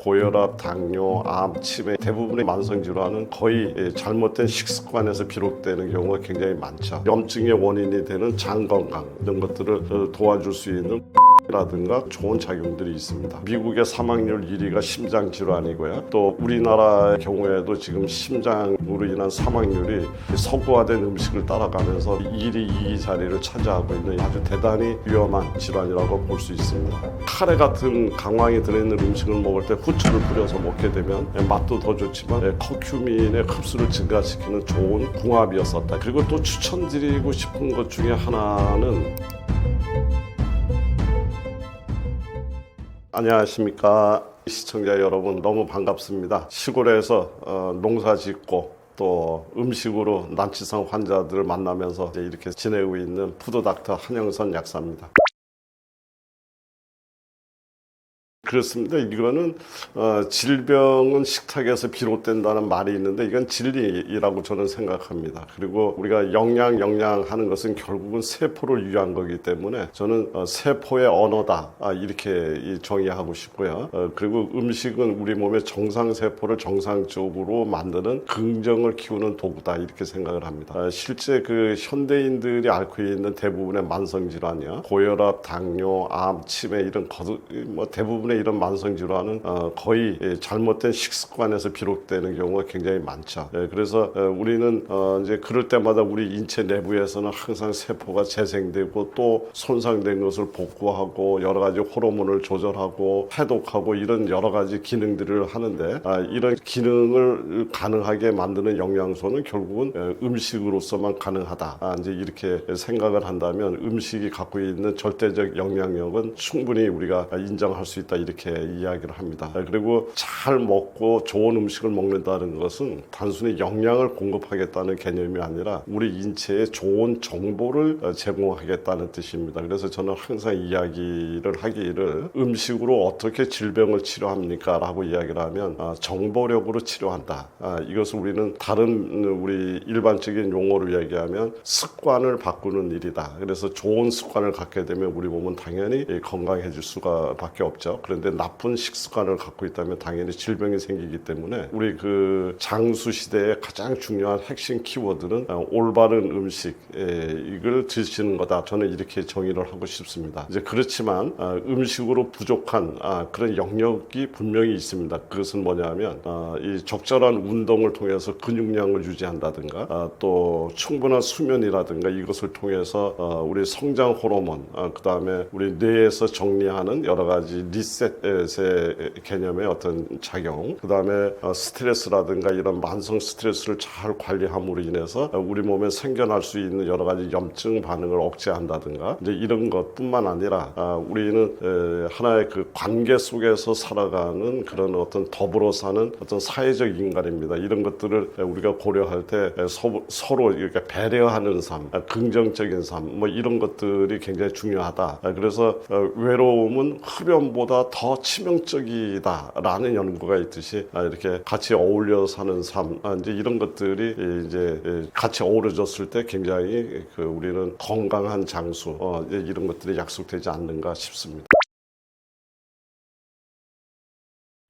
고혈압, 당뇨, 암, 치매 대부분의 만성질환은 거의 잘못된 식습관에서 비롯되는 경우가 굉장히 많죠. 염증의 원인이 되는 장 건강 이런 것들을 도와줄 수 있는 라든가 좋은 작용들이 있습니다. 미국의 사망률 1위가 심장 질환이고요. 또 우리나라의 경우에도 지금 심장으로 인한 사망률이 서구화된 음식을 따라가면서 1위, 2위 자리를 차지하고 있는 아주 대단히 위험한 질환이라고 볼 수 있습니다. 카레 같은 강황이 들어있는 음식을 먹을 때 후추를 뿌려서 먹게 되면 맛도 더 좋지만 커큐민의 흡수를 증가시키는 좋은 궁합이었었다. 그리고 또 추천드리고 싶은 것 중에 하나는 안녕하십니까 시청자 여러분, 너무 반갑습니다. 시골에서 농사 짓고 또 음식으로 난치성 환자들을 만나면서 이렇게 지내고 있는 푸드닥터 한영선 약사입니다. 그렇습니다. 이거는 질병은 식탁에서 비롯된다는 말이 있는데 이건 진리라고 저는 생각합니다. 그리고 우리가 영양 하는 것은 결국은 세포를 위한 거기 때문에 저는 세포의 언어다 이렇게 정의하고 싶고요. 그리고 음식은 우리 몸의 정상세포를 정상적으로 만드는 긍정을 키우는 도구다 이렇게 생각을 합니다. 실제 그 현대인들이 앓고 있는 대부분의 만성질환이요, 고혈압, 당뇨, 암, 치매 이런 대부분의 이런 만성질환은 거의 잘못된 식습관에서 비롯되는 경우가 굉장히 많죠. 그래서 우리는 이제 그럴 때마다 우리 인체 내부에서는 항상 세포가 재생되고 또 손상된 것을 복구하고 여러 가지 호르몬을 조절하고 해독하고 이런 여러 가지 기능들을 하는데 이런 기능을 가능하게 만드는 영양소는 결국은 음식으로서만 가능하다. 이제 이렇게 생각을 한다면 음식이 갖고 있는 절대적 영향력은 충분히 우리가 인정할 수 있다 이렇게 이야기를 합니다. 그리고 잘 먹고 좋은 음식을 먹는다는 것은 단순히 영양을 공급하겠다는 개념이 아니라 우리 인체에 좋은 정보를 제공하겠다는 뜻입니다. 그래서 저는 항상 이야기를 하기를 음식으로 어떻게 질병을 치료합니까? 라고 이야기를 하면 정보력으로 치료한다. 이것을 우리는 다른 우리 일반적인 용어로 얘기하면 습관을 바꾸는 일이다. 그래서 좋은 습관을 갖게 되면 우리 몸은 당연히 건강해질 수밖에 없죠. 그런데 나쁜 식습관을 갖고 있다면 당연히 질병이 생기기 때문에 우리 그 장수 시대의 가장 중요한 핵심 키워드는 올바른 음식 이걸 드시는 거다. 저는 이렇게 정의를 하고 싶습니다. 이제 그렇지만 음식으로 부족한 그런 영역이 분명히 있습니다. 그것은 뭐냐면 이 적절한 운동을 통해서 근육량을 유지한다든가 또 충분한 수면이라든가 이것을 통해서 우리 성장 호르몬 그 다음에 우리 뇌에서 정리하는 여러 가지 리셋의 개념의 어떤 작용, 그 다음에 스트레스라든가 이런 만성 스트레스를 잘 관리함으로 인해서 우리 몸에 생겨날 수 있는 여러 가지 염증 반응을 억제한다든가 이제 이런 것뿐만 아니라 우리는 하나의 그 관계 속에서 살아가는 그런 어떤 더불어 사는 어떤 사회적 인간입니다. 이런 것들을 우리가 고려할 때 서로 이렇게 배려하는 삶, 긍정적인 삶, 뭐 이런 것들이 굉장히 중요하다. 그래서 외로움은 흡연보다 더 치명적이다라는 연구가 있듯이 이렇게 같이 어울려 사는 삶, 이제 이런 것들이 이제 같이 어우러졌을 때 굉장히 우리는 건강한 장수, 이런 것들이 약속되지 않는가 싶습니다.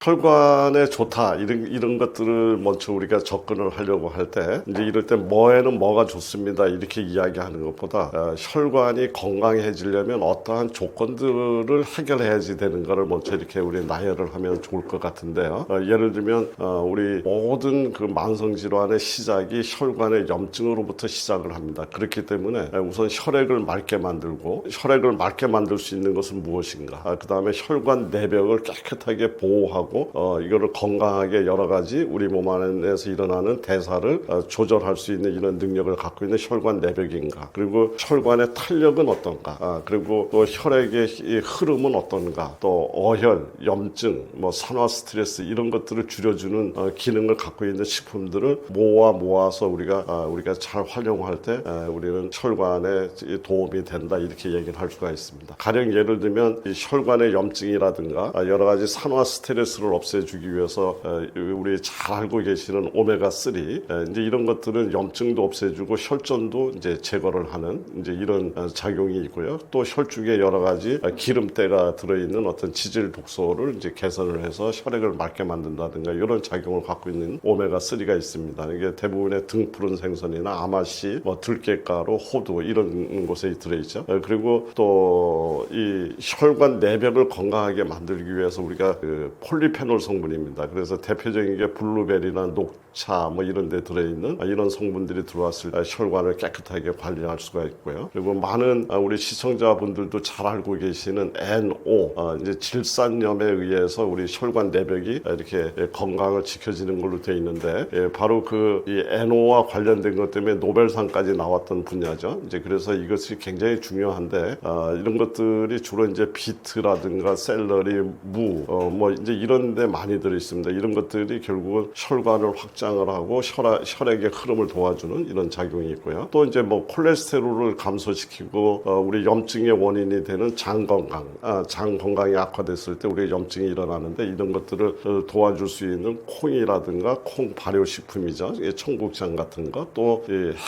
혈관에 좋다 이런 것들을 먼저 우리가 접근을 하려고 할 때 이제 이럴 때 뭐에는 뭐가 좋습니다 이렇게 이야기하는 것보다 혈관이 건강해지려면 어떠한 조건들을 해결해야지 되는 거를 먼저 이렇게 우리 나열을 하면 좋을 것 같은데요. 예를 들면 우리 모든 그 만성 질환의 시작이 혈관의 염증으로부터 시작을 합니다. 그렇기 때문에 우선 혈액을 맑게 만들고 혈액을 맑게 만들 수 있는 것은 무엇인가? 그 다음에 혈관 내벽을 깨끗하게 보호하고 이거를 건강하게 여러 가지 우리 몸 안에서 일어나는 대사를 조절할 수 있는 이런 능력을 갖고 있는 혈관 내벽인가, 그리고 혈관의 탄력은 어떤가, 그리고 또 혈액의 흐름은 어떤가, 또 어혈, 염증, 뭐 산화 스트레스 이런 것들을 줄여주는 기능을 갖고 있는 식품들을 모아서 우리가 잘 활용할 때 우리는 혈관에 도움이 된다 이렇게 얘기를 할 수가 있습니다. 가령 예를 들면 이 혈관의 염증이라든가 여러 가지 산화 스트레스 코레스테롤을 없애주기 위해서 우리 잘 알고 계시는 오메가3 이제 이런 것들은 염증도 없애주고 혈전도 이제 제거를 하는 이제 이런 작용이 있고요. 또 혈중에 여러 가지 기름때가 들어있는 어떤 지질 독소를 이제 개선을 해서 혈액을 맑게 만든다든가 이런 작용을 갖고 있는 오메가3가 있습니다. 이게 대부분의 등푸른 생선이나 아마씨, 뭐 들깨가루, 호두 이런 곳에 들어있죠. 그리고 또 이 혈관 내벽을 건강하게 만들기 위해서 우리가 그 폴리페놀 성분입니다. 그래서 대표적인 게 블루베리나 녹차 뭐 이런 데 들어있는 이런 성분들이 들어왔을 때 혈관을 깨끗하게 관리할 수가 있고요. 그리고 많은 우리 시청자분들도 잘 알고 계시는 NO, 이제 질산염에 의해서 우리 혈관 내벽이 이렇게 건강을 지켜지는 걸로 되어 있는데 바로 그 이 NO와 관련된 것 때문에 노벨상까지 나왔던 분야죠. 이제 그래서 이것이 굉장히 중요한데 이런 것들이 주로 이제 비트라든가 샐러리, 무, 뭐 이제 이런 데 많이 들어 있습니다. 이런 것들이 결국은 혈관을 확장을 하고 혈액의 흐름을 도와주는 이런 작용이 있고요. 또 이제 뭐 콜레스테롤을 감소시키고 우리 염증의 원인이 되는 장 건강이 악화됐을 때 우리 염증이 일어나는데 이런 것들을 도와줄 수 있는 콩이라든가 콩 발효식품이죠. 청국장 같은 거, 또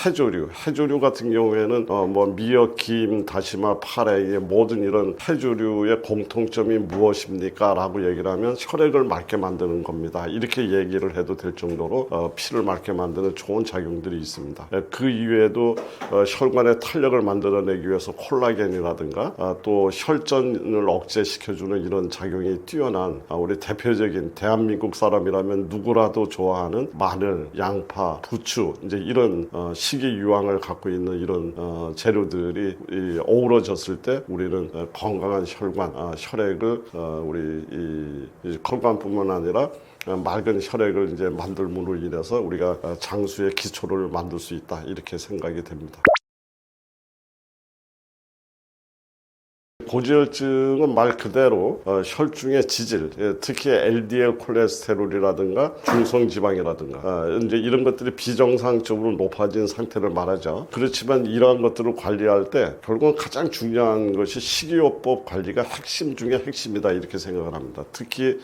해조류 같은 경우에는 뭐 미역, 김, 다시마, 파래 모든 이런 해조류의 공통점이 무엇입니까? 라고 얘기를 하면 혈액을 맑게 만드는 겁니다. 이렇게 얘기를 해도 될 정도로 피를 맑게 만드는 좋은 작용들이 있습니다. 그 이외에도 혈관의 탄력을 만들어내기 위해서 콜라겐이라든가 또 혈전을 억제시켜주는 이런 작용이 뛰어난 우리 대표적인 대한민국 사람이라면 누구라도 좋아하는 마늘, 양파, 부추 이제 이런 식이유황을 갖고 있는 이런 재료들이 어우러졌을 때 우리는 건강한 혈액을 우리 이 혈관뿐만 아니라 맑은 혈액을 이제 만들므로 인해서 우리가 장수의 기초를 만들 수 있다 이렇게 생각이 됩니다. 고지혈증은 말 그대로 혈중의 지질, 특히 LDL 콜레스테롤이라든가 중성지방이라든가 이제 이런 것들이 비정상적으로 높아진 상태를 말하죠. 그렇지만 이러한 것들을 관리할 때 결국은 가장 중요한 것이 식이요법 관리가 핵심 중에 핵심이다 이렇게 생각을 합니다. 특히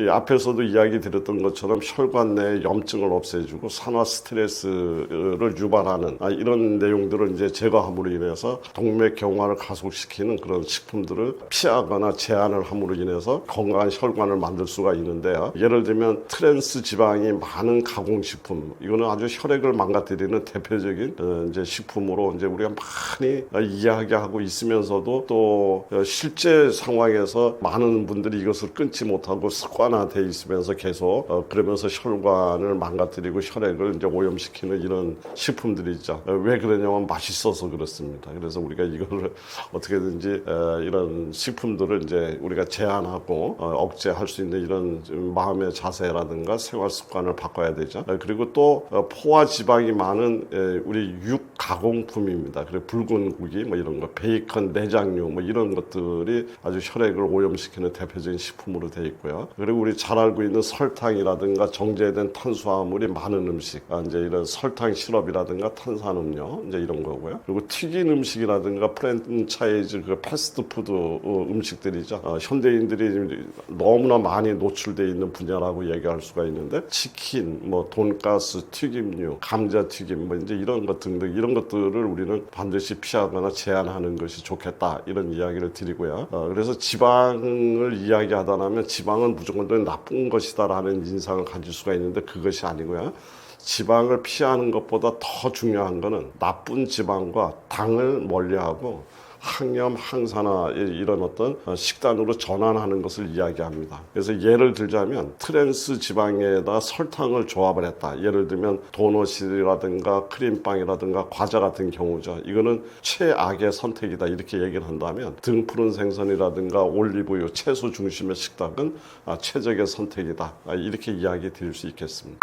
앞에서도 이야기 드렸던 것처럼 혈관 내 염증을 없애주고 산화 스트레스를 유발하는 이런 내용들을 이제 제거함으로 인해서 동맥 경화를 가속시키는 그런 식품들을 피하거나 제한을 함으로 인해서 건강한 혈관을 만들 수가 있는데요. 예를 들면 트랜스 지방이 많은 가공식품, 이거는 아주 혈액을 망가뜨리는 대표적인 이제 식품으로 이제 우리가 많이 이야기하고 있으면서도 또 실제 상황에서 많은 분들이 이것을 끊지 못하고 습관화돼 있으면서 계속 그러면서 혈관을 망가뜨리고 혈액을 이제 오염시키는 이런 식품들이 있죠. 왜 그러냐면 맛있어서 그렇습니다. 그래서 우리가 이거를 어떻게든지 이런 식품들을 이제 우리가 제한하고 억제할 수 있는 이런 마음의 자세라든가 생활 습관을 바꿔야 되죠. 그리고 또 포화 지방이 많은 우리 육 가공품입니다. 그리고 붉은 고기 뭐 이런 거, 베이컨, 내장류 뭐 이런 것들이 아주 혈액을 오염시키는 대표적인 식품으로 되어 있고요. 그리고 우리 잘 알고 있는 설탕이라든가 정제된 탄수화물이 많은 음식, 이제 이런 설탕 시럽이라든가 탄산음료 이제 이런 거고요. 그리고 튀긴 음식이라든가 프랜차이즈 그 패스트푸드 음식들이죠. 현대인들이 너무나 많이 노출되어 있는 분야라고 얘기할 수가 있는데 치킨, 뭐 돈가스, 튀김류, 감자튀김 뭐 이제 이런 것 등등 이런 것들을 우리는 반드시 피하거나 제한하는 것이 좋겠다 이런 이야기를 드리고요. 그래서 지방을 이야기하다 나면 지방은 무조건 나쁜 것이다라는 인상을 가질 수가 있는데 그것이 아니고요. 지방을 피하는 것보다 더 중요한 것은 나쁜 지방과 당을 멀리하고 항염, 항산화 이런 어떤 식단으로 전환하는 것을 이야기합니다. 그래서 예를 들자면 트랜스 지방에다 설탕을 조합을 했다. 예를 들면 도넛이라든가 크림빵이라든가 과자 같은 경우죠. 이거는 최악의 선택이다 이렇게 얘기를 한다면 등푸른 생선이라든가 올리브유, 채소 중심의 식탁은 최적의 선택이다. 이렇게 이야기 드릴 수 있겠습니다.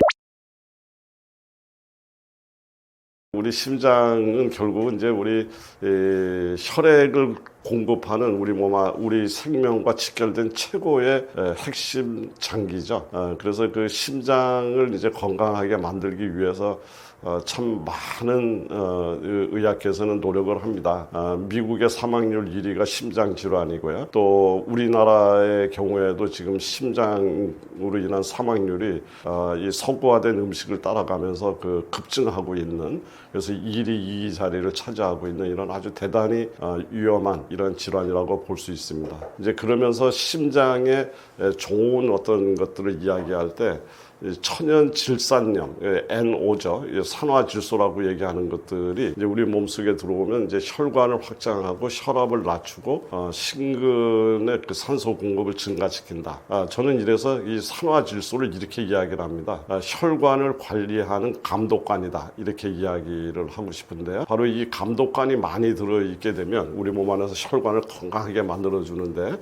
우리 심장은 결국은 이제 우리 혈액을 공급하는 우리 생명과 직결된 최고의 핵심 장기죠. 그래서 그 심장을 이제 건강하게 만들기 위해서 참 많은 의학계에서는 노력을 합니다. 미국의 사망률 1위가 심장 질환이고요. 또 우리나라의 경우에도 지금 심장으로 인한 사망률이 이 서구화된 음식을 따라가면서 그 급증하고 있는, 그래서 1위, 2위 자리를 차지하고 있는 이런 아주 대단히 위험한 이런 질환이라고 볼 수 있습니다. 이제 그러면서 심장에 좋은 어떤 것들을 이야기할 때 천연 질산염, NO죠. 산화질소라고 얘기하는 것들이 이제 우리 몸속에 들어오면 이제 혈관을 확장하고 혈압을 낮추고 심근의 그 산소 공급을 증가시킨다. 저는 이래서 이 산화질소를 이렇게 이야기를 합니다. 혈관을 관리하는 감독관이다. 이렇게 이야기를 하고 싶은데요. 바로 이 감독관이 많이 들어있게 되면 우리 몸 안에서 혈관을 건강하게 만들어주는데,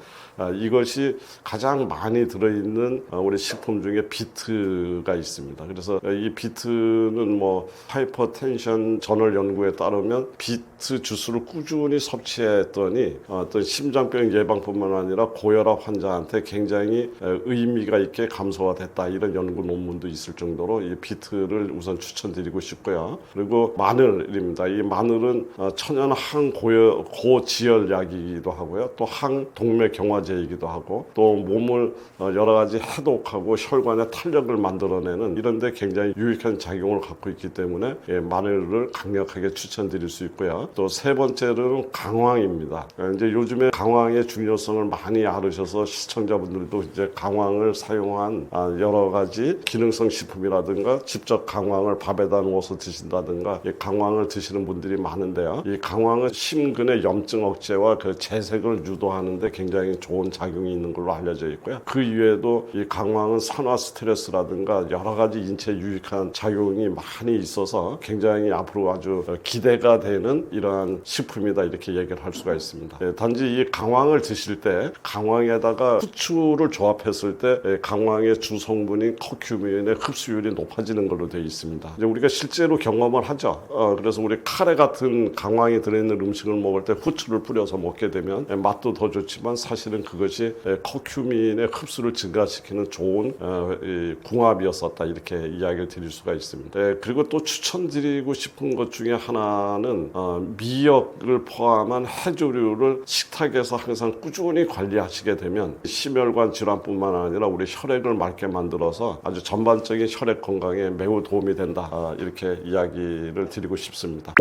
이것이 가장 많이 들어있는 우리 식품 중에 비트가 있습니다. 그래서 이 비트는 뭐 하이퍼텐션 저널 연구에 따르면 비트 주스를 꾸준히 섭취했더니 어떤 심장병 예방뿐만 아니라 고혈압 환자한테 굉장히 의미가 있게 감소가 됐다, 이런 연구 논문도 있을 정도로 이 비트를 우선 추천드리고 싶고요. 그리고 마늘입니다. 이 마늘은 천연 항고지혈약이기도 하고요. 또 항동맥 경화제이기도 하고, 또 몸을 여러 가지 해독하고 혈관의 탄력을 만들어내는 이런데 굉장히 유익한 작용을 갖고 있기 때문에 마늘을 강력하게 추천드릴 수 있고요. 또 세 번째로는 강황입니다. 이제 요즘에 강황의 중요성을 많이 알으셔서 시청자분들도 이제 강황을 사용한 여러 가지 기능성 식품이라든가 직접 강황을 밥에다 넣어서 드신다든가 강황을 드시는 분들이 많은데요. 이 강황은 심근의 염증 억제와 그 재생을 유도하는데 굉장히 좋은 작용이 있는 걸로 알려져 있고요. 그 이외에도 이 강황은 산화 스트레스라든가 여러 가지 인체 유익한 작용이 많이 있어서 굉장히 앞으로 아주 기대가 되는 이러한 식품이다, 이렇게 얘기를 할 수가 있습니다. 단지 이 강황을 드실 때 강황에다가 후추를 조합했을 때 강황의 주성분인 커큐민의 흡수율이 높아지는 걸로 되어 있습니다. 이제 우리가 실제로 경험을 하죠. 그래서 우리 카레 같은 강황이 들어있는 음식을 먹을 때 후추를 뿌려서 먹게 되면 맛도 더 좋지만 사실은 그것이 커큐민의 흡수를 증가시키는 좋은 궁합이었었다, 이렇게 이야기를 드릴 수가 있습니다. 그리고 또 추천드리고 싶은 것 중에 하나는 미역을 포함한 해조류를 식탁에서 항상 꾸준히 관리하시게 되면 심혈관 질환뿐만 아니라 우리 혈액을 맑게 만들어서 아주 전반적인 혈액 건강에 매우 도움이 된다, 이렇게 이야기를 드리고 싶습니다.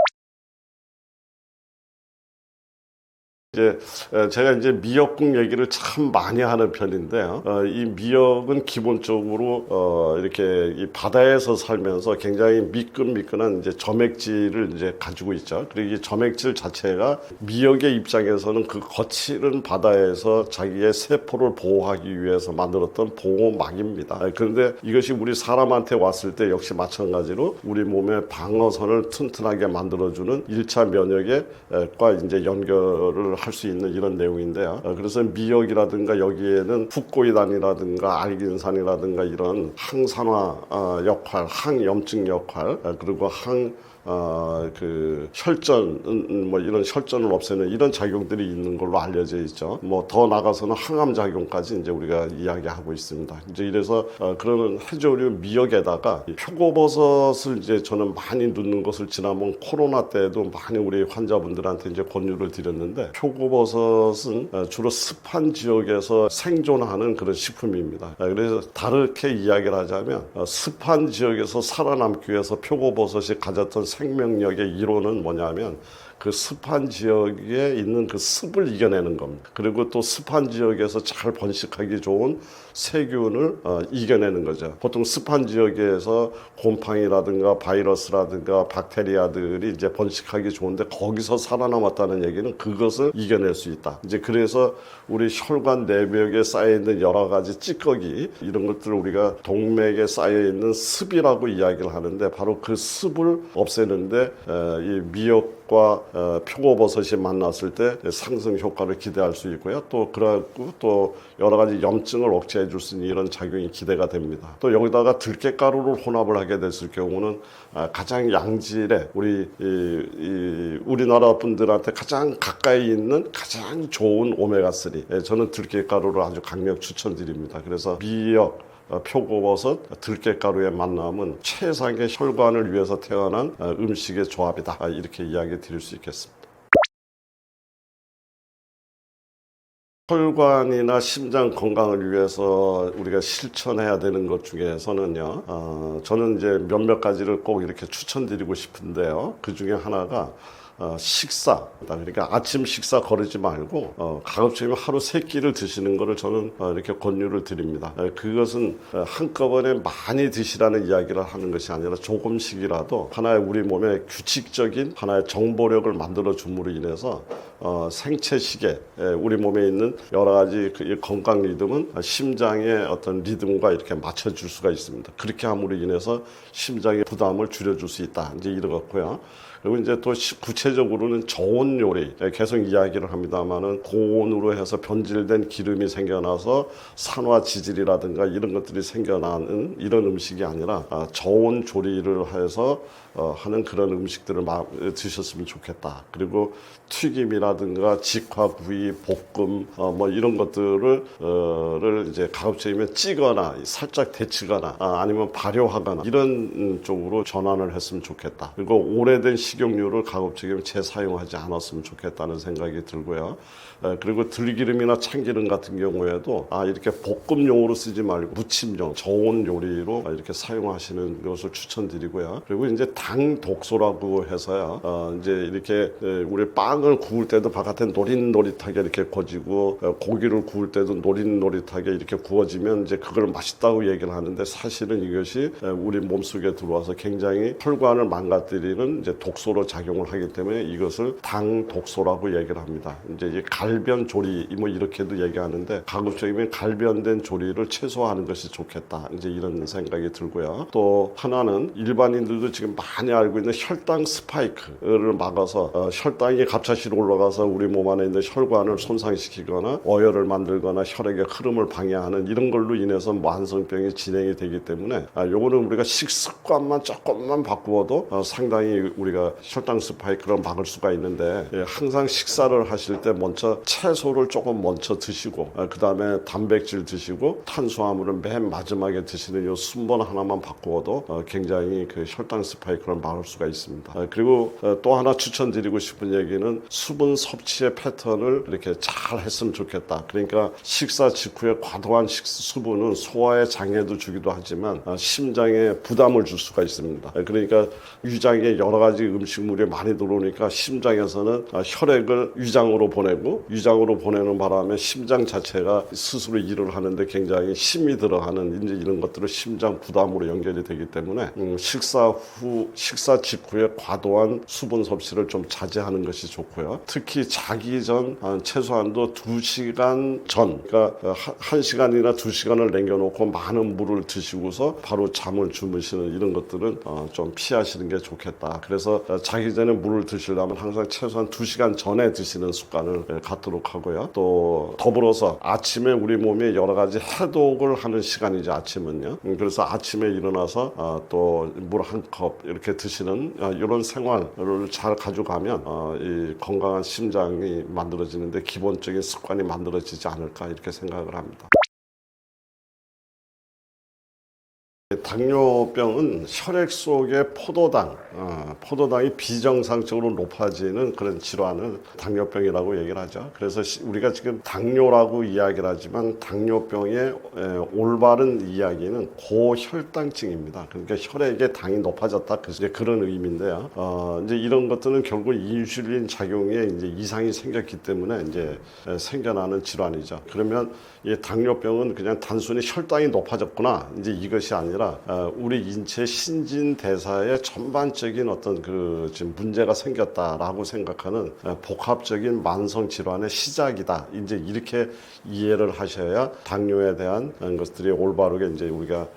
제가 이제 미역국 얘기를 참 많이 하는 편인데요. 이 미역은 기본적으로 이렇게 이 바다에서 살면서 굉장히 미끈미끈한 이제 점액질을 이제 가지고 있죠. 그리고 이 점액질 자체가 미역의 입장에서는 그 거칠은 바다에서 자기의 세포를 보호하기 위해서 만들었던 보호막입니다. 그런데 이것이 우리 사람한테 왔을 때 역시 마찬가지로 우리 몸의 방어선을 튼튼하게 만들어주는 1차 면역과 이제 연결을 할 수 있는 이런 내용인데요. 그래서 미역이라든가 여기에는 북고이단이라든가 알긴산이라든가 이런 항산화 역할, 항염증 역할, 그리고 그 혈전, 뭐 이런 혈전을 없애는 이런 작용들이 있는 걸로 알려져 있죠. 뭐 더 나가서는 항암 작용까지 이제 우리가 이야기하고 있습니다. 이제 이래서 그런 해조류 미역에다가 표고버섯을 이제 저는 많이 넣는 것을 지난번 코로나 때도 많이 우리 환자분들한테 이제 권유를 드렸는데, 표고버섯은 주로 습한 지역에서 생존하는 그런 식품입니다. 그래서 다르게 이야기를 하자면 습한 지역에서 살아남기 위해서 표고버섯이 가졌던 생명력의 이론은 뭐냐면 그 습한 지역에 있는 그 습을 이겨내는 겁니다. 그리고 또 습한 지역에서 잘 번식하기 좋은 세균을 이겨내는 거죠. 보통 습한 지역에서 곰팡이라든가 바이러스라든가 박테리아들이 이제 번식하기 좋은데 거기서 살아남았다는 얘기는 그것을 이겨낼 수 있다. 이제 그래서 우리 혈관 내벽에 쌓여있는 여러 가지 찌꺼기 이런 것들을 우리가 동맥에 쌓여있는 습이라고 이야기를 하는데, 바로 그 습을 없애는데 이 미역 팥과 표고버섯이 만났을 때 상승 효과를 기대할 수 있고요. 또 그러고 또 여러 가지 염증을 억제해 줄 수 있는 이런 작용이 기대가 됩니다. 또 여기다가 들깨가루를 혼합을 하게 됐을 경우는 가장 양질의 우리나라 분들한테 가장 가까이 있는 가장 좋은 오메가3. 저는 들깨가루를 아주 강력 추천드립니다. 그래서 미역, 표고버섯, 들깨가루의 만남은 최상의 혈관을 위해서 태어난 음식의 조합이다. 이렇게 이야기 드릴 수 있겠습니다. 혈관이나 심장 건강을 위해서 우리가 실천해야 되는 것 중에서는요, 저는 이제 몇몇 가지를 꼭 이렇게 추천드리고 싶은데요. 그 중에 하나가 식사. 그러니까 아침 식사 거르지 말고 가급적이면 하루 3끼를 드시는 것을 저는 이렇게 권유를 드립니다. 그것은 한꺼번에 많이 드시라는 이야기를 하는 것이 아니라 조금씩이라도 하나의 우리 몸에 규칙적인 하나의 정보력을 만들어 줌으로 인해서 생체 시계, 우리 몸에 있는 여러 가지 그 건강 리듬은 심장의 어떤 리듬과 이렇게 맞춰줄 수가 있습니다. 그렇게 함으로 인해서 심장의 부담을 줄여줄 수 있다. 이제 이러겠고요. 그리고 이제 또 구체적으로는 저온 요리, 계속 이야기를 합니다만은 고온으로 해서 변질된 기름이 생겨나서 산화 지질이라든가 이런 것들이 생겨나는 이런 음식이 아니라 저온 조리를 해서 하는 그런 음식들을 드셨으면 좋겠다. 그리고 튀김이라든가 직화구이, 볶음 뭐 이런 것들을 이제 가급적이면 찌거나 살짝 데치거나 아니면 발효하거나 이런 쪽으로 전환을 했으면 좋겠다. 그리고 오래된 식용유를 가급적이면 재사용하지 않았으면 좋겠다는 생각이 들고요. 그리고 들기름이나 참기름 같은 경우에도 이렇게 볶음용으로 쓰지 말고 무침용, 저온 요리로 이렇게 사용하시는 것을 추천드리고요. 그리고 이제 당 독소라고 해서요. 이제 이렇게 우리 빵을 구울 때도 바깥에 노릿노릿하게 이렇게 구워지고 고기를 구울 때도 노릿노릿하게 이렇게 구워지면 이제 그걸 맛있다고 얘기를 하는데 사실은 이것이 우리 몸속에 들어와서 굉장히 혈관을 망가뜨리는 이제 독소로 작용을 하기 때문에 이것을 당 독소라고 얘기를 합니다. 이제 갈변 조리 뭐 이렇게도 얘기하는데 가급적이면 갈변된 조리를 최소화하는 것이 좋겠다. 이제 이런 생각이 들고요. 또 하나는 일반인들도 지금 많이 알고 있는 혈당 스파이크를 막아서 혈당이 갑자기 올라가서 우리 몸 안에 있는 혈관을 손상시키거나 어혈을 만들거나 혈액의 흐름을 방해하는 이런 걸로 인해서 만성병이 진행이 되기 때문에 요거는 우리가 식습관만 조금만 바꾸어도 상당히 우리가 혈당 스파이크를 막을 수가 있는데 항상 식사를 하실 때 먼저 채소를 조금 먼저 드시고 그 다음에 단백질 드시고 탄수화물은 맨 마지막에 드시는 요 순번 하나만 바꾸어도 굉장히 그 혈당 스파이크를 막을 수가 있습니다. 그리고 또 하나 추천드리고 싶은 얘기는 수분 섭취의 패턴을 이렇게 잘 했으면 좋겠다. 그러니까 식사 직후에 과도한 수분은 소화에 장애도 주기도 하지만 심장에 부담을 줄 수가 있습니다. 그러니까 위장에 여러 가지 음식물이 많이 들어오니까 심장에서는 혈액을 위장으로 보내고 위장으로 보내는 바람에 심장 자체가 스스로 일을 하는데 굉장히 힘이 들어가는 이제 이런 것들을 심장 부담으로 연결이 되기 때문에 식사 직후에 과도한 수분 섭취를 좀 자제하는 것이 좋고요. 특히 자기 전 최소한도 2시간 전, 그러니까 1시간이나 2시간을 남겨놓고 많은 물을 드시고서 바로 잠을 주무시는 이런 것들은 좀 피하시는 게 좋겠다. 그래서 자기 전에 물을 드시려면 항상 최소한 2시간 전에 드시는 습관을 갖도록 하고요. 또 더불어서 아침에 우리 몸에 여러 가지 해독을 하는 시간이죠. 아침은요. 그래서 아침에 일어나서 또 물 한 컵 이렇게 드시는 이런 생활을 잘 가져가면 이 건강한 심장이 만들어지는데 기본적인 습관이 만들어지지 않을까 이렇게 생각을 합니다. 당뇨병은 혈액 속의 포도당이 비정상적으로 높아지는 그런 질환을 당뇨병이라고 얘기를 하죠. 그래서 우리가 지금 당뇨라고 이야기를 하지만 당뇨병의 올바른 이야기는 고혈당증입니다. 그러니까 혈액의 당이 높아졌다. 그런 의미인데요. 이제 이런 것들은 결국 인슐린 작용에 이제 이상이 생겼기 때문에 이제 생겨나는 질환이죠. 그러면 이 당뇨병은 그냥 단순히 혈당이 높아졌구나. 이제 이것이 아니라 보니까 우리 인체 신진대사에 전반적인 어떤 그 지금 문제가 생겼다라고 생각하는 복합적인 만성 질환의 시작이다. 이제 이렇게 이해를 하셔야 당뇨에 대한 것들이 올바르게 이제 우리가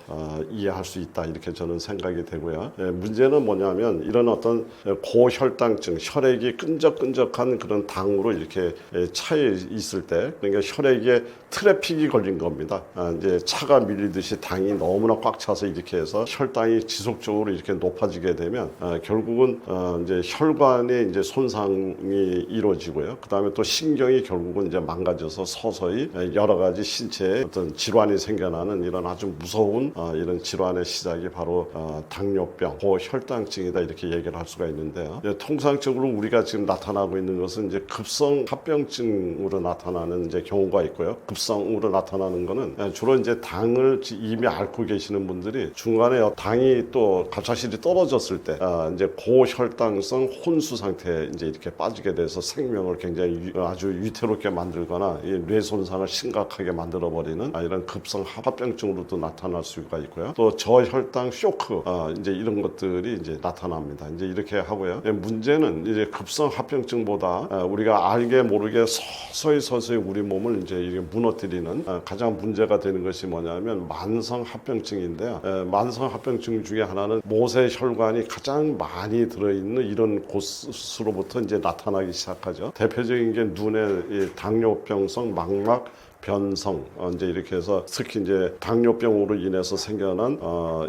이해할 수 있다. 이렇게 저는 생각이 되고요. 문제는 뭐냐면 이런 어떤 고혈당증, 혈액이 끈적끈적한 그런 당으로 이렇게 차에 있을 때, 그러니까 혈액에 트래픽이 걸린 겁니다. 이제 차가 밀리듯이 당이 너무나 꽉 차서 이렇게 해서 혈당이 지속적으로 이렇게 높아지게 되면 결국은 이제 혈관에 이제 손상이 이루어지고요. 그 다음에 또 신경이 결국은 이제 망가져서 서서히 여러 가지 신체에 어떤 질환이 생겨나는 이런 아주 무서운 이런 질환의 시작이 바로 당뇨병, 고혈당증이다 이렇게 얘기를 할 수가 있는데요. 통상적으로 우리가 지금 나타나고 있는 것은 이제 급성 합병증으로 나타나는 이제 경우가 있고요. 급성으로 나타나는 거는 주로 이제 당을 이미 앓고 계시는 분들이 중간에 당이 또 갑작스레 떨어졌을 때 이제 고혈당성 혼수 상태에 이제 이렇게 빠지게 돼서 생명을 굉장히 아주 위태롭게 만들거나 뇌 손상을 심각하게 만들어 버리는 이런 급성 합병증으로도 나타날 수가 있고요. 또 저혈당 쇼크 이제 이런 것들이 이제 나타납니다. 이제 이렇게 하고요. 문제는 이제 급성 합병증보다 우리가 알게 모르게 서서히 우리 몸을 이제 이게 무너뜨리는 가장 문제가 되는 것이 뭐냐면 만성 합병증인데요. 만성 합병증 중에 하나는 모세혈관이 가장 많이 들어있는 이런 곳으로부터 이제 나타나기 시작하죠. 대표적인 게 눈의 당뇨병성 망막 변성 이제 이렇게 해서 특히 이제 당뇨병으로 인해서 생겨난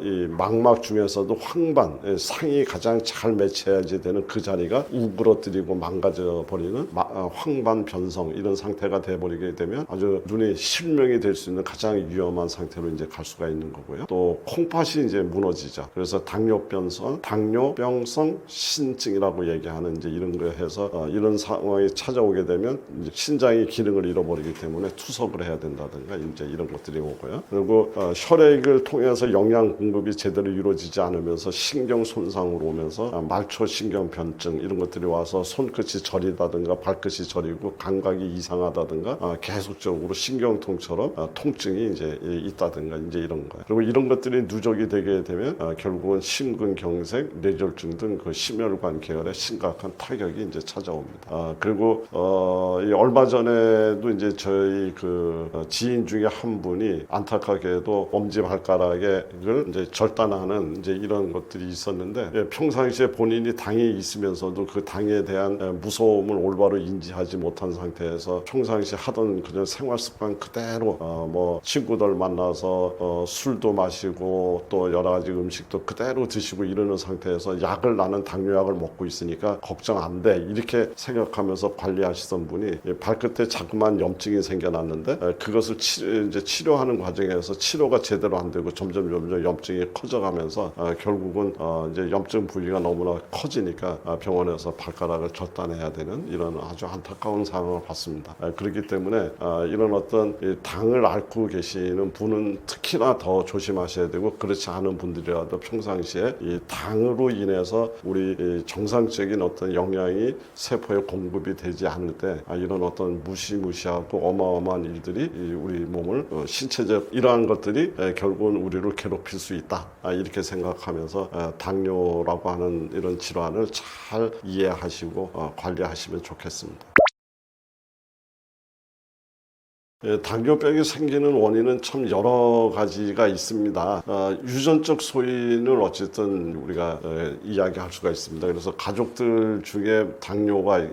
이 망막 중에서도 황반 상이 가장 잘 매체해야지 되는 그 자리가 우그러뜨리고 망가져 버리는 황반 변성 이런 상태가 돼 버리게 되면 아주 눈이 실명이 될 수 있는 가장 위험한 상태로 이제 갈 수가 있는 거고요. 또 콩팥이 이제 무너지죠. 그래서 당뇨병성 신증이라고 얘기하는 이제 이런 거 해서 이런 상황이 찾아오게 되면 이제 신장이 기능을 잃어버리기 때문에 투석을 해야 된다든가 이제 이런 것들이 오고요. 그리고 혈액을 통해서 영양 공급이 제대로 이루어지지 않으면서 신경 손상으로 오면서 말초 신경 변증 이런 것들이 와서 손끝이 저리다든가 발끝이 저리고 감각이 이상하다든가 계속적으로 신경통처럼 통증이 이제 있다든가 이제 이런 거예요. 그리고 이런 것들이 누적이 되게 되면 결국은 심근경색, 뇌졸중 등 그 심혈관 계열에 심각한 타격이 이제 찾아옵니다. 그리고 얼마 전에도 이제 저희 그 지인 중에 한 분이 안타깝게도 엄지발가락을 이제 절단하는 이제 이런 것들이 있었는데 평상시에 본인이 당이 있으면서도 그 당에 대한 무서움을 올바로 인지하지 못한 상태에서 평상시 하던 그냥 생활 습관 그대로 뭐 친구들 만나서 술도 마시고 또 여러 가지 음식도 그대로 드시고 이러는 상태에서 약을 나는 당뇨약을 먹고 있으니까 걱정 안 돼 이렇게 생각하면서 관리하시던 분이 발끝에 자꾸만 염증이 생겨났는데 그것을 이제 치료하는 과정에서 치료가 제대로 안 되고 점점 염증이 커져가면서 결국은 이제 염증 부위가 너무나 커지니까 병원에서 발가락을 절단해야 되는 이런 아주 안타까운 상황을 봤습니다. 그렇기 때문에 이런 어떤 당을 앓고 계시는 분은 특히나 더 조심하셔야 되고 그렇지 않은 분들이라도 평상시에 이 당으로 인해서 우리 정상적인 어떤 영양이 세포에 공급이 되지 않을 때 이런 어떤 무시무시하고 어마어마한 일들이 우리 몸을 신체적 이러한 것들이 결국은 우리를 괴롭힐 수 있다 이렇게 생각하면서 당뇨라고 하는 이런 질환을 잘 이해하시고 관리하시면 좋겠습니다. 당뇨병이 생기는 원인은 참 여러 가지가 있습니다. 유전적 소인을 어쨌든 우리가 이야기할 수가 있습니다. 그래서 가족들 중에 당뇨가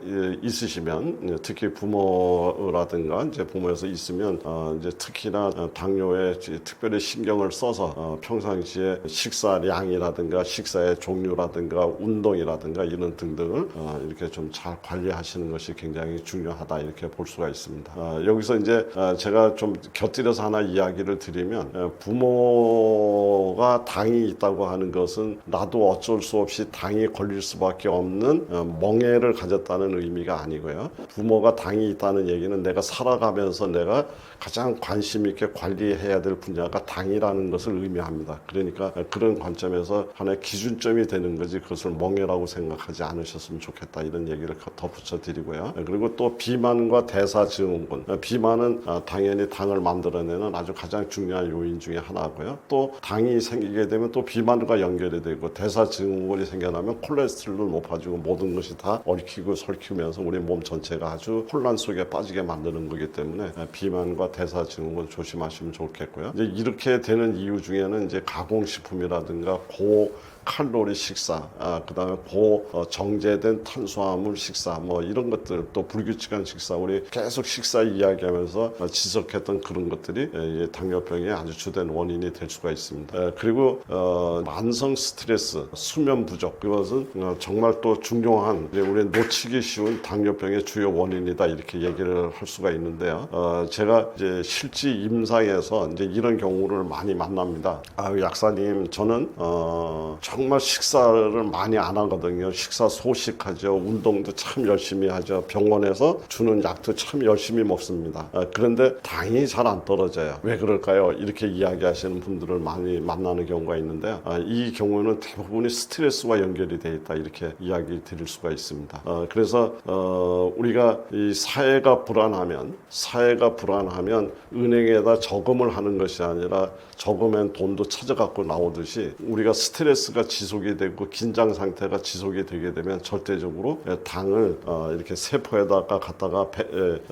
있으시면 특히 부모라든가 이제 부모에서 있으면 이제 특히나 당뇨에 특별히 신경을 써서 평상시에 식사량이라든가 식사의 종류라든가 운동이라든가 이런 등등을 이렇게 좀 잘 관리하시는 것이 굉장히 중요하다 이렇게 볼 수가 있습니다. 여기서 이제 제가 좀 곁들여서 하나 이야기를 드리면 부모가 당이 있다고 하는 것은 나도 어쩔 수 없이 당이 걸릴 수밖에 없는 멍해를 가졌다는 의미가 아니고요. 부모가 당이 있다는 얘기는 내가 살아가면서 내가 가장 관심 있게 관리해야 될 분야가 당이라는 것을 의미합니다. 그러니까 그런 관점에서 하나의 기준점이 되는 거지 그것을 멍해라고 생각하지 않으셨으면 좋겠다 이런 얘기를 덧붙여 드리고요. 그리고 또 비만과 대사증후군. 비만은 당연히 당을 만들어내는 아주 가장 중요한 요인 중에 하나고요. 또 당이 생기게 되면 또 비만과 연결이 되고 대사증후군이 생겨나면 콜레스테롤도 높아지고 모든 것이 다 얽히고 설키면서 우리 몸 전체가 아주 혼란 속에 빠지게 만드는 거기 때문에 비만과 대사증후군 조심하시면 좋겠고요. 이제 이렇게 되는 이유 중에는 이제 가공식품이라든가 칼로리 식사, 그다음에 정제된 탄수화물 식사, 뭐 이런 것들, 또 불규칙한 식사, 우리 계속 식사 이야기하면서 지속했던 그런 것들이 당뇨병의 아주 주된 원인이 될 수가 있습니다. 그리고 만성 스트레스, 수면 부족, 그것은 정말 또 중요한 우리 놓치기 쉬운 당뇨병의 주요 원인이다 이렇게 얘기를 할 수가 있는데요. 제가 이제 실제 임상에서 이제 이런 경우를 많이 만납니다. 약사님, 저는 정말 식사를 많이 안 하거든요. 식사 소식하죠. 운동도 참 열심히 하죠. 병원에서 주는 약도 참 열심히 먹습니다. 그런데 당이 잘 안 떨어져요. 왜 그럴까요? 이렇게 이야기하시는 분들을 많이 만나는 경우가 있는데요. 이 경우는 대부분이 스트레스와 연결이 되어 있다 이렇게 이야기 드릴 수가 있습니다. 그래서 우리가 이 사회가 불안하면 은행에다 저금을 하는 것이 아니라 저금한 돈도 찾아갖고 나오듯이 우리가 스트레스가 지속이 되고 긴장 상태가 지속이 되게 되면 절대적으로 당을 이렇게 세포에다가 갖다가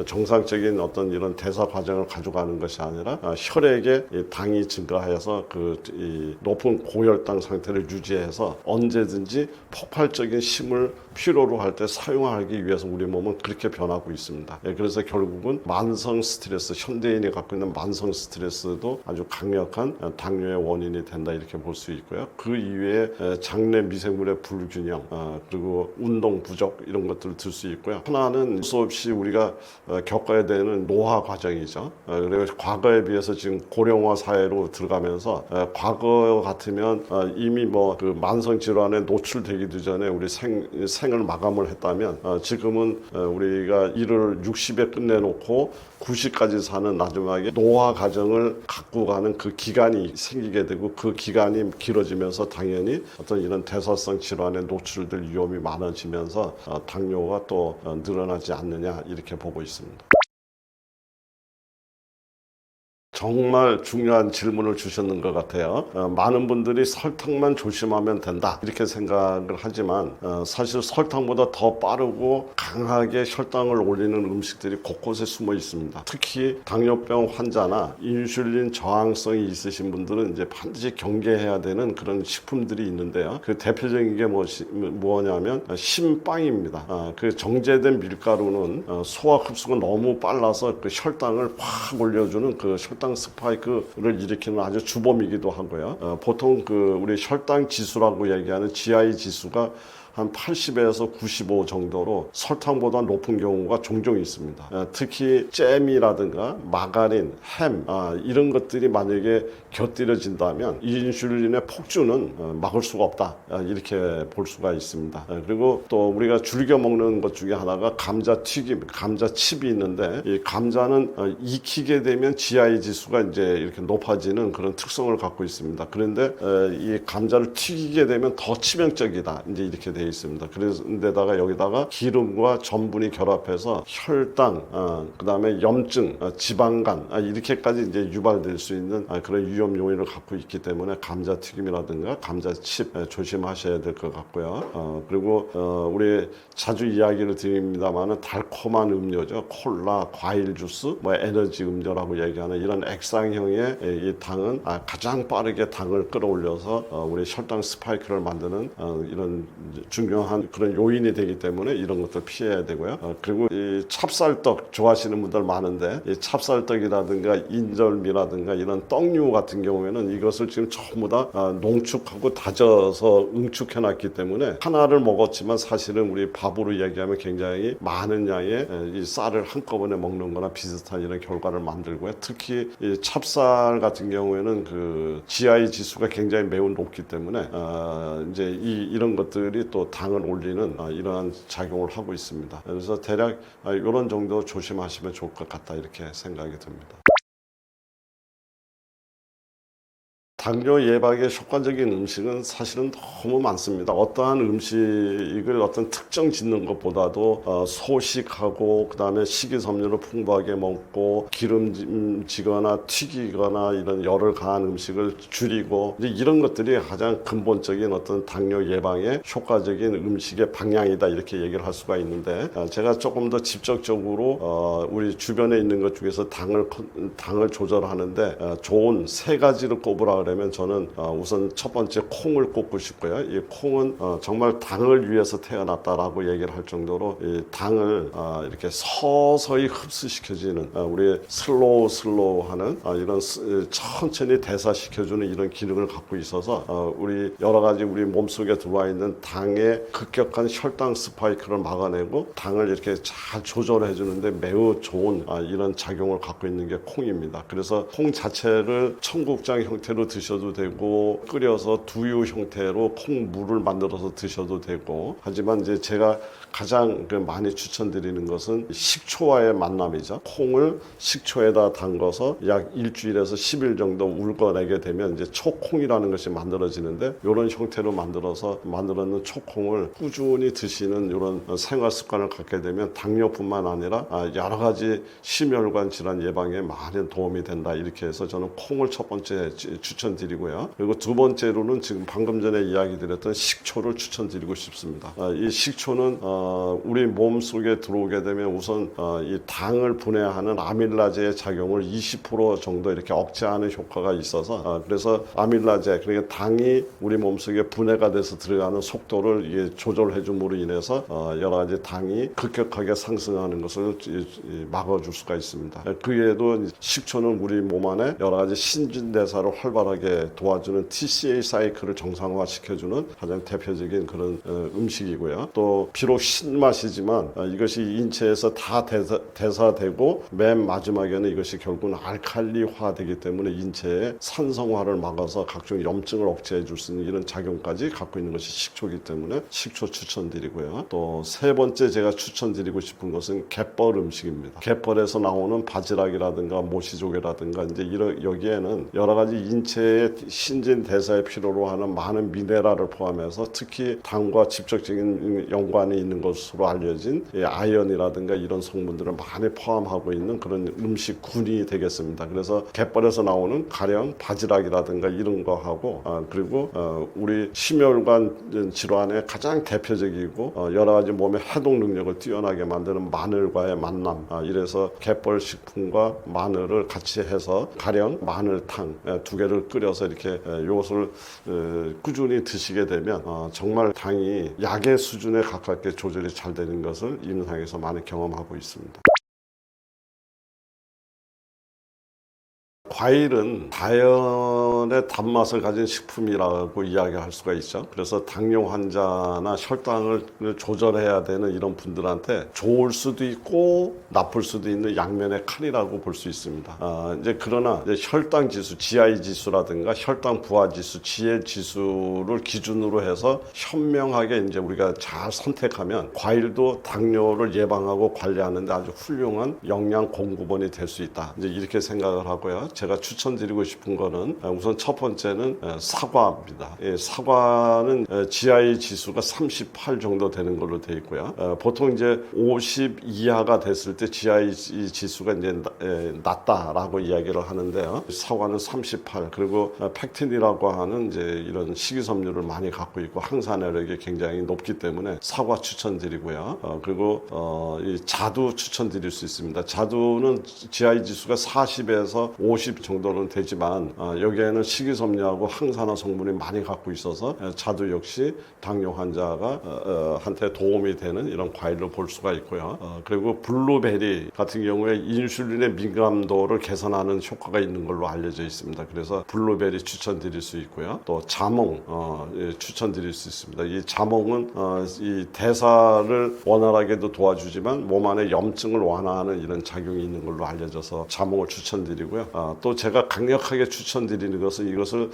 정상적인 어떤 이런 대사 과정을 가져가는 것이 아니라 혈액에 당이 증가해서 이 높은 고혈당 상태를 유지해서 언제든지 폭발적인 힘을 필요로 할 때 사용하기 위해서 우리 몸은 그렇게 변하고 있습니다. 그래서 결국은 만성 스트레스, 현대인이 갖고 있는 만성 스트레스도 아주 강력한 당뇨의 원인이 된다 이렇게 볼 수 있고요. 그 이외에 장내 미생물의 불균형, 그리고 운동 부족 이런 것들을 들 수 있고요. 하나는 수없이 우리가 겪어야 되는 노화 과정이죠. 그리고 과거에 비해서 지금 고령화 사회로 들어가면서 과거 같으면 이미 그 만성 질환에 노출되기도 전에 우리 생을 마감을 했다면 지금은 우리가 일을 60에 끝내놓고 90까지 사는 마지막에 노화 과정을 갖고 가는 그 기간이 생기게 되고 그 기간이 길어지면서 당연히 어떤 이런 대사성 질환에 노출될 위험이 많아지면서 당뇨가 또 늘어나지 않느냐 이렇게 보고 있습니다. 정말 중요한 질문을 주셨는 것 같아요. 많은 분들이 설탕만 조심하면 된다 이렇게 생각을 하지만 사실 설탕보다 더 빠르고 강하게 혈당을 올리는 음식들이 곳곳에 숨어 있습니다. 특히 당뇨병 환자나 인슐린 저항성이 있으신 분들은 이제 반드시 경계해야 되는 그런 식품들이 있는데요. 그 대표적인 게 뭐냐면 신빵입니다. 그 정제된 밀가루는 소화 흡수가 너무 빨라서 그 혈당을 확 올려주는 그 혈당 스파이크를 일으키는 아주 주범이기도 하고요. 보통 우리 혈당 지수라고 얘기하는 GI 지수가 한 80에서 95 정도로 설탕보다 높은 경우가 종종 있습니다. 특히 잼이라든가 마가린, 햄 이런 것들이 만약에 곁들여진다면 인슐린의 폭주는 막을 수가 없다 이렇게 볼 수가 있습니다. 그리고 또 우리가 즐겨 먹는 것 중에 하나가 감자튀김, 감자칩이 있는데 이 감자는 익히게 되면 GI 지수가 이제 이렇게 높아지는 그런 특성을 갖고 있습니다. 그런데 이 감자를 튀기게 되면 더 치명적이다 이제 이렇게 돼 있습니다. 그런데다가 여기다가 기름과 전분이 결합해서 혈당, 그다음에 염증, 지방간 이렇게까지 이제 유발될 수 있는 그런 위험 요인을 갖고 있기 때문에 감자튀김이라든가 감자칩 조심하셔야 될 것 같고요. 그리고 우리 자주 이야기를 드립니다만은 달콤한 음료죠. 콜라, 과일 주스, 에너지 음료라고 얘기하는 이런 액상형의 이 당은 가장 빠르게 당을 끌어올려서 우리 혈당 스파이크를 만드는 이런 중요한 그런 요인이 되기 때문에 이런 것들 피해야 되고요. 그리고 이 찹쌀떡 좋아하시는 분들 많은데 이 찹쌀떡이라든가 인절미라든가 이런 떡류 같은 경우에는 이것을 지금 전부 다 농축하고 다져서 응축해놨기 때문에 하나를 먹었지만 사실은 우리 밥으로 얘기하면 굉장히 많은 양의 이 쌀을 한꺼번에 먹는 거나 비슷한 이런 결과를 만들고요. 특히 이 찹쌀 같은 경우에는 그 GI 지수가 굉장히 매우 높기 때문에 이제 이런 것들이 또 당을 올리는 이러한 작용을 하고 있습니다. 그래서 대략 이런 정도 조심하시면 좋을 것 같다 이렇게 생각이 듭니다. 당뇨 예방에 효과적인 음식은 사실은 너무 많습니다. 어떠한 음식을 어떤 특정 짓는 것보다도 소식하고 그다음에 식이섬유를 풍부하게 먹고 기름지거나 튀기거나 이런 열을 가한 음식을 줄이고 이제 이런 것들이 가장 근본적인 어떤 당뇨 예방에 효과적인 음식의 방향이다 이렇게 얘기를 할 수가 있는데 제가 조금 더 직접적으로 우리 주변에 있는 것 중에서 당을 조절하는데 좋은 세 가지를 꼽으라 그러면 저는 우선 첫 번째 콩을 꼽고 싶고요. 이 콩은 정말 당을 위해서 태어났다라고 얘기를 할 정도로 이 당을 이렇게 서서히 흡수시켜지는 우리 슬로우하는 이런 천천히 대사시켜주는 이런 기능을 갖고 있어서 우리 여러 가지 우리 몸속에 들어와 있는 당의 급격한 혈당 스파이크를 막아내고 당을 이렇게 잘 조절해 주는데 매우 좋은 이런 작용을 갖고 있는 게 콩입니다. 그래서 콩 자체를 청국장 형태로 드셔도 되고 끓여서 두유 형태로 콩물을 만들어서 드셔도 되고 하지만 이제 제가 가장 많이 추천드리는 것은 식초와의 만남이죠. 콩을 식초에다 담궈서 약 일주일에서 10일 정도 울거내게 되면 이제 초콩이라는 것이 만들어지는데 이런 형태로 만들었는 초콩을 꾸준히 드시는 이런 생활 습관을 갖게 되면 당뇨뿐만 아니라 여러 가지 심혈관 질환 예방에 많은 도움이 된다. 이렇게 해서 저는 콩을 첫 번째 추천드리고요. 그리고 두 번째로는 지금 방금 전에 이야기 드렸던 식초를 추천드리고 싶습니다. 이 식초는 우리 몸 속에 들어오게 되면 우선 이 당을 분해하는 아밀라제의 작용을 20% 정도 이렇게 억제하는 효과가 있어서 그래서 아밀라제 그러니까 당이 우리 몸 속에 분해가 돼서 들어가는 속도를 이게 조절해 줌으로 인해서 여러 가지 당이 급격하게 상승하는 것을 막아줄 수가 있습니다. 그 외에도 식초는 우리 몸 안에 여러 가지 신진대사를 활발하게 도와주는 TCA 사이클을 정상화시켜주는 가장 대표적인 그런 음식이고요. 또 비록 신맛이지만 이것이 인체에서 다 대사되고 맨 마지막에는 이것이 결국은 알칼리화되기 때문에 인체의 산성화를 막아서 각종 염증을 억제해 줄 수 있는 이런 작용까지 갖고 있는 것이 식초이기 때문에 식초 추천드리고요. 또 세 번째 제가 추천드리고 싶은 것은 갯벌 음식입니다. 갯벌에서 나오는 바지락이라든가 모시조개라든가 이제 여기에는 여러 가지 인체의 신진대사에 필요로 하는 많은 미네랄을 포함해서 특히 당과 직접적인 연관이 있는 것으로 알려진 아연이라든가 이런 성분들을 많이 포함하고 있는 그런 음식군이 되겠습니다. 그래서 갯벌에서 나오는 가령 바지락이라든가 이런 거하고 그리고 우리 심혈관 질환의 가장 대표적이고 여러 가지 몸의 해독 능력을 뛰어나게 만드는 마늘과의 만남 이래서 갯벌 식품과 마늘을 같이 해서 가령 마늘탕 두 개를 끓여서 이렇게 이것을 꾸준히 드시게 되면 정말 당이 약의 수준에 가깝게 조절이 잘 되는 것을 임상에서 많이 경험하고 있습니다. 과일은 자연의 단맛을 가진 식품이라고 이야기할 수가 있죠. 그래서 당뇨 환자나 혈당을 조절해야 되는 이런 분들한테 좋을 수도 있고 나쁠 수도 있는 양면의 칼이라고 볼 수 있습니다. 그러나 혈당 지수, GI 지수라든가 혈당 부하 지수, GL 지수를 기준으로 해서 현명하게 이제 우리가 잘 선택하면 과일도 당뇨를 예방하고 관리하는데 아주 훌륭한 영양 공급원이 될 수 있다. 이제 이렇게 생각을 하고요. 제가 추천드리고 싶은 거는 우선 첫 번째는 사과입니다. 사과는 GI 지수가 38 정도 되는 걸로 되어 있고요. 보통 이제 50 이하가 됐을 때 GI 지수가 이제 낮다라고 이야기를 하는데요. 사과는 38 그리고 팩틴이라고 하는 이제 이런 식이섬유를 많이 갖고 있고 항산화력이 굉장히 높기 때문에 사과 추천드리고요. 그리고 이 자두 추천드릴 수 있습니다. 자두는 GI 지수가 40에서 50 정도는 되지만 여기에는 식이섬유하고 항산화 성분이 많이 갖고 있어서 자두 역시 당뇨 환자가 한테 도움이 되는 이런 과일로 볼 수가 있고요. 그리고 블루베리 같은 경우에 인슐린의 민감도를 개선하는 효과가 있는 걸로 알려져 있습니다. 그래서 블루베리 추천드릴 수 있고요. 또 자몽 추천드릴 수 있습니다. 이 자몽은 이 대사를 원활하게도 도와주지만 몸 안에 염증을 완화하는 이런 작용이 있는 걸로 알려져서 자몽을 추천드리고요. 또 제가 강력하게 추천드리는 것은 이것을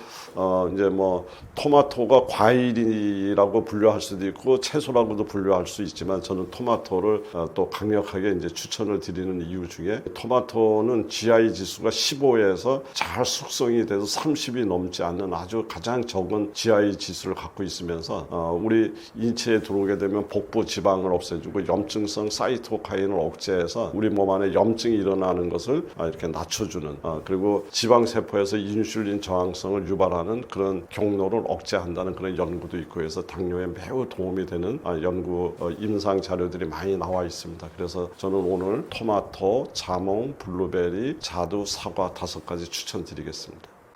이제 뭐 토마토가 과일이라고 분류할 수도 있고 채소라고도 분류할 수 있지만 저는 토마토를 또 강력하게 이제 추천을 드리는 이유 중에 토마토는 GI 지수가 15에서 잘 숙성이 돼서 30이 넘지 않는 아주 가장 적은 GI 지수를 갖고 있으면서 우리 인체에 들어오게 되면 복부 지방을 없애주고 염증성 사이토카인을 억제해서 우리 몸 안에 염증이 일어나는 것을 이렇게 낮춰주는 그리고 지방세포에서 인슐린 저항성을 유발하는 그런 경로를 억제한다는 그런 연구도 있고 해서 당뇨에 매우 도움이 되는 연구 임상 자료들이 많이 나와 있습니다. 그래서 저는 오늘 토마토, 자몽, 블루베리, 자두, 사과 5가지 추천드리겠습니다.